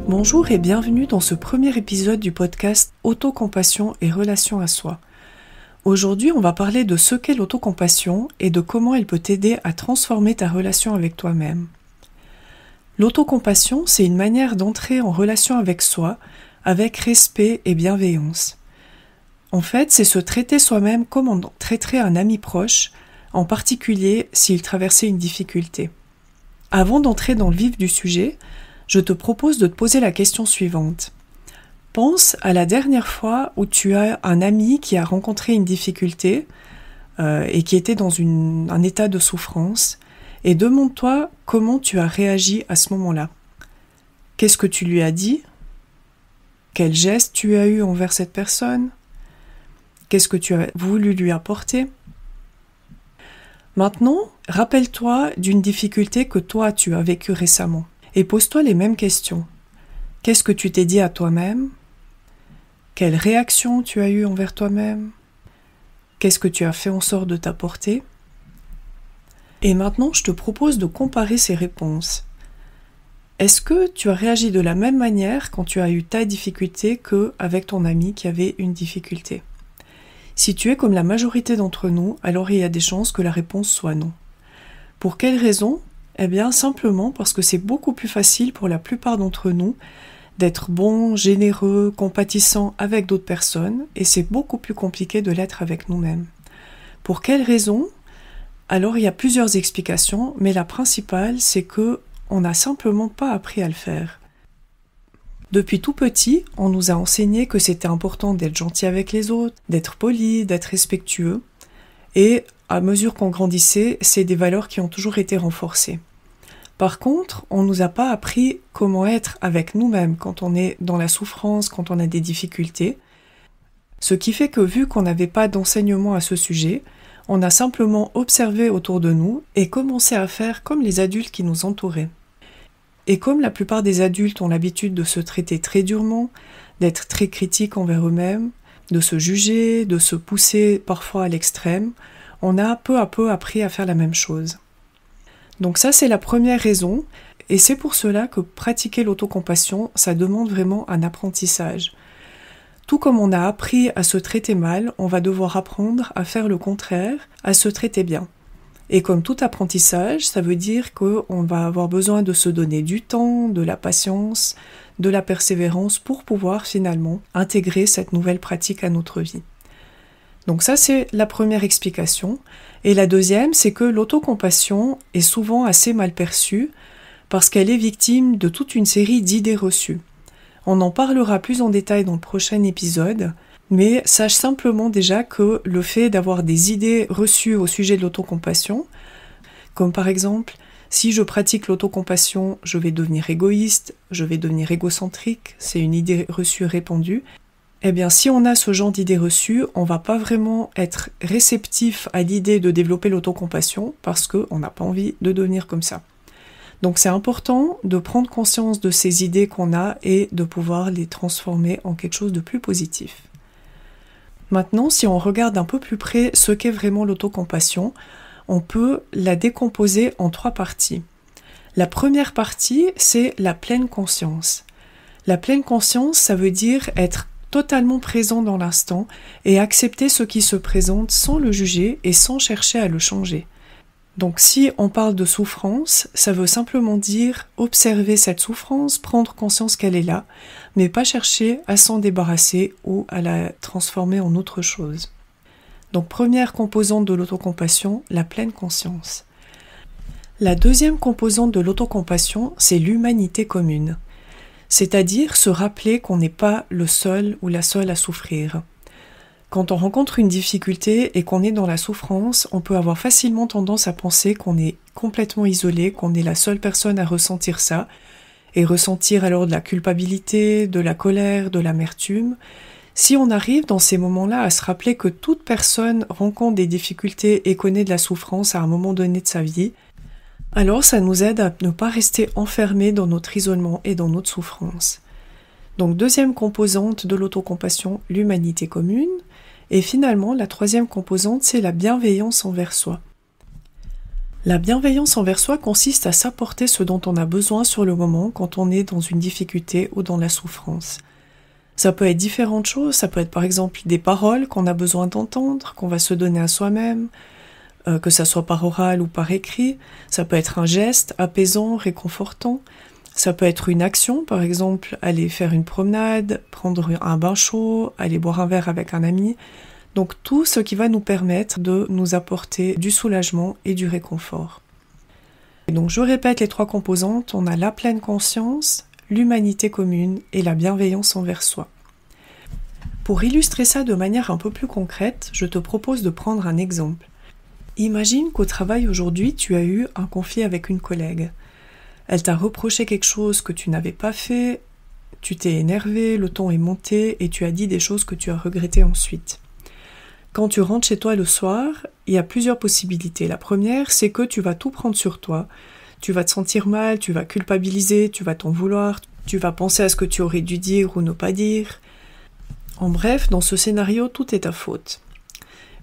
Bonjour et bienvenue dans ce premier épisode du podcast Autocompassion et relation à soi. Aujourd'hui, on va parler de ce qu'est l'autocompassion et de comment elle peut t'aider à transformer ta relation avec toi-même. L'autocompassion, c'est une manière d'entrer en relation avec soi, avec respect et bienveillance. En fait, c'est se traiter soi-même comme on traiterait un ami proche, en particulier s'il traversait une difficulté. Avant d'entrer dans le vif du sujet, je te propose de te poser la question suivante. Pense à la dernière fois où tu as un ami qui a rencontré une difficulté et qui était dans un état de souffrance, et demande-toi comment tu as réagi à ce moment-là. Qu'est-ce que tu lui as dit? Quel geste tu as eu envers cette personne? Qu'est-ce que tu as voulu lui apporter? Maintenant, rappelle-toi d'une difficulté que toi tu as vécue récemment. Et pose-toi les mêmes questions. Qu'est-ce que tu t'es dit à toi-même? Quelle réaction tu as eue envers toi-même? Qu'est-ce que tu as fait en sorte de t'apporter? Et maintenant, je te propose de comparer ces réponses. Est-ce que tu as réagi de la même manière quand tu as eu ta difficulté qu'avec ton ami qui avait une difficulté? Si tu es comme la majorité d'entre nous, alors il y a des chances que la réponse soit non. Pour quelle raison? Eh bien, simplement parce que c'est beaucoup plus facile pour la plupart d'entre nous d'être bon, généreux, compatissant avec d'autres personnes, et c'est beaucoup plus compliqué de l'être avec nous-mêmes. Pour quelle raison? Alors, il y a plusieurs explications, mais la principale, c'est que on n'a simplement pas appris à le faire. Depuis tout petit, on nous a enseigné que c'était important d'être gentil avec les autres, d'être poli, d'être respectueux, et à mesure qu'on grandissait, c'est des valeurs qui ont toujours été renforcées. Par contre, on ne nous a pas appris comment être avec nous-mêmes quand on est dans la souffrance, quand on a des difficultés. Ce qui fait que vu qu'on n'avait pas d'enseignement à ce sujet, on a simplement observé autour de nous et commencé à faire comme les adultes qui nous entouraient. Et comme la plupart des adultes ont l'habitude de se traiter très durement, d'être très critiques envers eux-mêmes, de se juger, de se pousser parfois à l'extrême, on a peu à peu appris à faire la même chose. Donc ça, c'est la première raison, et c'est pour cela que pratiquer l'autocompassion, ça demande vraiment un apprentissage. Tout comme on a appris à se traiter mal, on va devoir apprendre à faire le contraire, à se traiter bien. Et comme tout apprentissage, ça veut dire qu'on va avoir besoin de se donner du temps, de la patience, de la persévérance pour pouvoir finalement intégrer cette nouvelle pratique à notre vie. Donc ça, c'est la première explication. Et la deuxième, c'est que l'autocompassion est souvent assez mal perçue parce qu'elle est victime de toute une série d'idées reçues. On en parlera plus en détail dans le prochain épisode, mais sache simplement déjà que le fait d'avoir des idées reçues au sujet de l'autocompassion, comme par exemple, si je pratique l'autocompassion, je vais devenir égoïste, je vais devenir égocentrique, c'est une idée reçue répandue. Eh bien, si on a ce genre d'idées reçues, on va pas vraiment être réceptif à l'idée de développer l'autocompassion parce qu'on n'a pas envie de devenir comme ça. Donc c'est important de prendre conscience de ces idées qu'on a et de pouvoir les transformer en quelque chose de plus positif. Maintenant, si on regarde un peu plus près ce qu'est vraiment l'autocompassion, on peut la décomposer en 3 parties. La première partie, c'est la pleine conscience. La pleine conscience, ça veut dire être totalement présent dans l'instant et accepter ce qui se présente sans le juger et sans chercher à le changer. Donc si on parle de souffrance, ça veut simplement dire observer cette souffrance, prendre conscience qu'elle est là, mais pas chercher à s'en débarrasser ou à la transformer en autre chose. Donc première composante de l'autocompassion, la pleine conscience. La deuxième composante de l'autocompassion, c'est l'humanité commune. C'est-à-dire se rappeler qu'on n'est pas le seul ou la seule à souffrir. Quand on rencontre une difficulté et qu'on est dans la souffrance, on peut avoir facilement tendance à penser qu'on est complètement isolé, qu'on est la seule personne à ressentir ça, et ressentir alors de la culpabilité, de la colère, de l'amertume, si on arrive dans ces moments-là à se rappeler que toute personne rencontre des difficultés et connaît de la souffrance à un moment donné de sa vie, alors ça nous aide à ne pas rester enfermés dans notre isolement et dans notre souffrance. Donc deuxième composante de l'autocompassion, l'humanité commune. Et finalement, la troisième composante, c'est la bienveillance envers soi. La bienveillance envers soi consiste à s'apporter ce dont on a besoin sur le moment quand on est dans une difficulté ou dans la souffrance. Ça peut être différentes choses, ça peut être par exemple des paroles qu'on a besoin d'entendre, qu'on va se donner à soi-même, que ça soit par oral ou par écrit, ça peut être un geste apaisant, réconfortant, ça peut être une action, par exemple aller faire une promenade, prendre un bain chaud, aller boire un verre avec un ami, donc tout ce qui va nous permettre de nous apporter du soulagement et du réconfort. Et donc je répète les trois composantes, on a la pleine conscience, l'humanité commune et la bienveillance envers soi. Pour illustrer ça de manière un peu plus concrète, je te propose de prendre un exemple. Imagine qu'au travail aujourd'hui, tu as eu un conflit avec une collègue. Elle t'a reproché quelque chose que tu n'avais pas fait, tu t'es énervé, le ton est monté et tu as dit des choses que tu as regrettées ensuite. Quand tu rentres chez toi le soir, il y a plusieurs possibilités. La première, c'est que tu vas tout prendre sur toi. Tu vas te sentir mal, tu vas culpabiliser, tu vas t'en vouloir, tu vas penser à ce que tu aurais dû dire ou ne pas dire. En bref, dans ce scénario, tout est ta faute.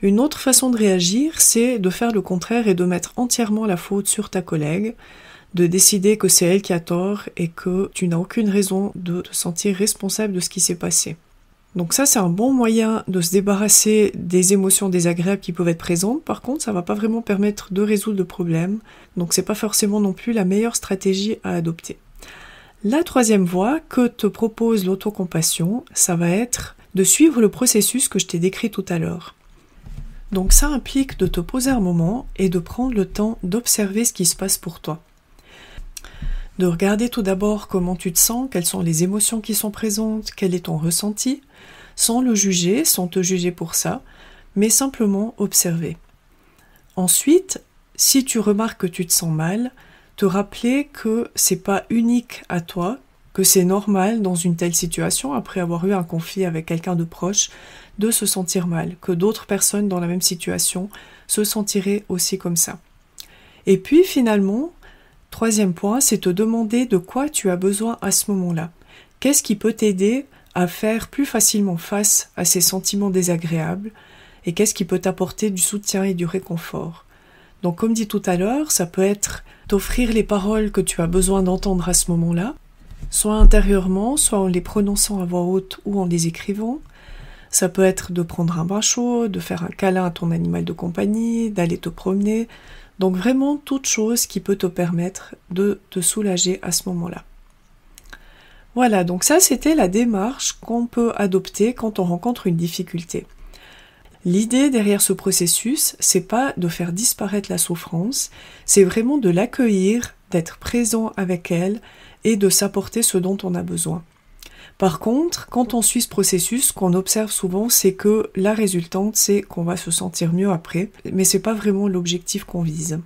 Une autre façon de réagir, c'est de faire le contraire et de mettre entièrement la faute sur ta collègue, de décider que c'est elle qui a tort et que tu n'as aucune raison de te sentir responsable de ce qui s'est passé. Donc ça, c'est un bon moyen de se débarrasser des émotions désagréables qui peuvent être présentes. Par contre, ça va pas vraiment permettre de résoudre le problème. Donc c'est pas forcément non plus la meilleure stratégie à adopter. La troisième voie que te propose l'autocompassion, ça va être de suivre le processus que je t'ai décrit tout à l'heure. Donc ça implique de te poser un moment et de prendre le temps d'observer ce qui se passe pour toi. De regarder tout d'abord comment tu te sens, quelles sont les émotions qui sont présentes, quel est ton ressenti, sans le juger, sans te juger pour ça, mais simplement observer. Ensuite, si tu remarques que tu te sens mal, te rappeler que c'est pas unique à toi, que c'est normal dans une telle situation, après avoir eu un conflit avec quelqu'un de proche, de se sentir mal, que d'autres personnes dans la même situation se sentiraient aussi comme ça. Et puis finalement, troisième point, c'est te demander de quoi tu as besoin à ce moment-là. Qu'est-ce qui peut t'aider à faire plus facilement face à ces sentiments désagréables et qu'est-ce qui peut t'apporter du soutien et du réconfort. Donc comme dit tout à l'heure, ça peut être t'offrir les paroles que tu as besoin d'entendre à ce moment-là, soit intérieurement, soit en les prononçant à voix haute ou en les écrivant. Ça peut être de prendre un bain chaud, de faire un câlin à ton animal de compagnie, d'aller te promener. Donc vraiment toute chose qui peut te permettre de te soulager à ce moment-là. Voilà, donc ça c'était la démarche qu'on peut adopter quand on rencontre une difficulté. L'idée derrière ce processus, c'est pas de faire disparaître la souffrance, c'est vraiment de l'accueillir, d'être présent avec elle et de s'apporter ce dont on a besoin. Par contre, quand on suit ce processus, ce qu'on observe souvent, c'est que la résultante, c'est qu'on va se sentir mieux après, mais c'est pas vraiment l'objectif qu'on vise.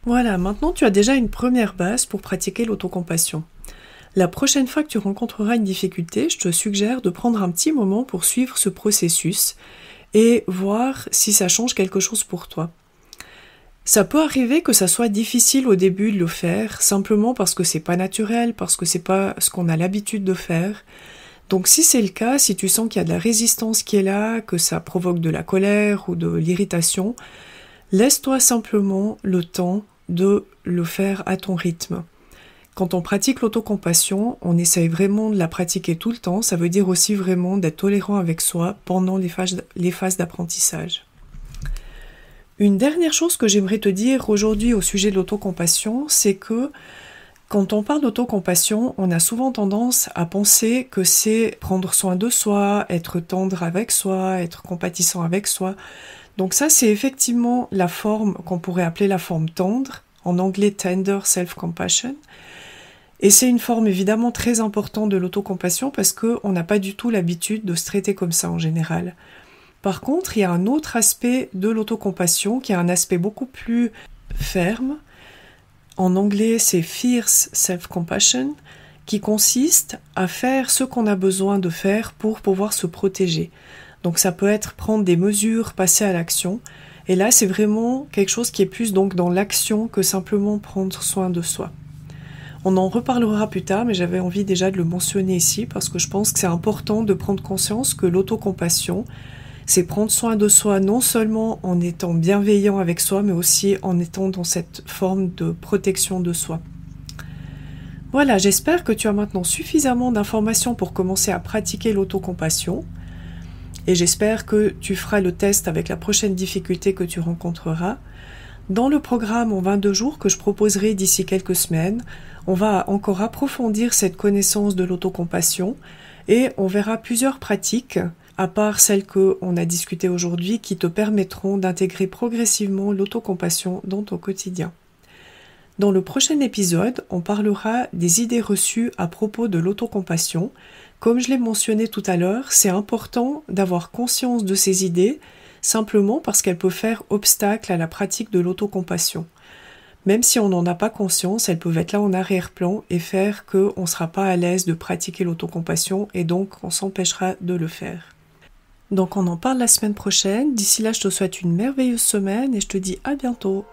Voilà, maintenant tu as déjà une première base pour pratiquer l'autocompassion. La prochaine fois que tu rencontreras une difficulté, je te suggère de prendre un petit moment pour suivre ce processus et voir si ça change quelque chose pour toi. Ça peut arriver que ça soit difficile au début de le faire, simplement parce que c'est pas naturel, parce que c'est pas ce qu'on a l'habitude de faire. Donc si c'est le cas, si tu sens qu'il y a de la résistance qui est là, que ça provoque de la colère ou de l'irritation, laisse-toi simplement le temps de le faire à ton rythme. Quand on pratique l'autocompassion, on essaye vraiment de la pratiquer tout le temps, ça veut dire aussi vraiment d'être tolérant avec soi pendant les phases d'apprentissage. Une dernière chose que j'aimerais te dire aujourd'hui au sujet de l'autocompassion, c'est que quand on parle d'autocompassion, on a souvent tendance à penser que c'est prendre soin de soi, être tendre avec soi, être compatissant avec soi. Donc ça, c'est effectivement la forme qu'on pourrait appeler la forme tendre, en anglais tender self-compassion. Et c'est une forme évidemment très importante de l'autocompassion parce qu'on n'a pas du tout l'habitude de se traiter comme ça en général. Par contre, il y a un autre aspect de l'autocompassion qui est un aspect beaucoup plus ferme, En anglais, c'est Fierce Self-Compassion, qui consiste à faire ce qu'on a besoin de faire pour pouvoir se protéger. Donc ça peut être prendre des mesures, passer à l'action. Et là, c'est vraiment quelque chose qui est plus donc dans l'action que simplement prendre soin de soi. On en reparlera plus tard, mais j'avais envie déjà de le mentionner ici parce que je pense que c'est important de prendre conscience que l'autocompassion, c'est prendre soin de soi non seulement en étant bienveillant avec soi, mais aussi en étant dans cette forme de protection de soi. Voilà, j'espère que tu as maintenant suffisamment d'informations pour commencer à pratiquer l'autocompassion. Et j'espère que tu feras le test avec la prochaine difficulté que tu rencontreras. Dans le programme en 22 jours que je proposerai d'ici quelques semaines, on va encore approfondir cette connaissance de l'autocompassion et on verra plusieurs pratiques, à part celles qu'on a discutées aujourd'hui, qui te permettront d'intégrer progressivement l'autocompassion dans ton quotidien. Dans le prochain épisode, on parlera des idées reçues à propos de l'autocompassion. Comme je l'ai mentionné tout à l'heure, c'est important d'avoir conscience de ces idées, simplement parce qu'elles peuvent faire obstacle à la pratique de l'autocompassion. Même si on n'en a pas conscience, elles peuvent être là en arrière-plan et faire qu'on ne sera pas à l'aise de pratiquer l'autocompassion et donc on s'empêchera de le faire. Donc on en parle la semaine prochaine. D'ici là, je te souhaite une merveilleuse semaine et je te dis à bientôt.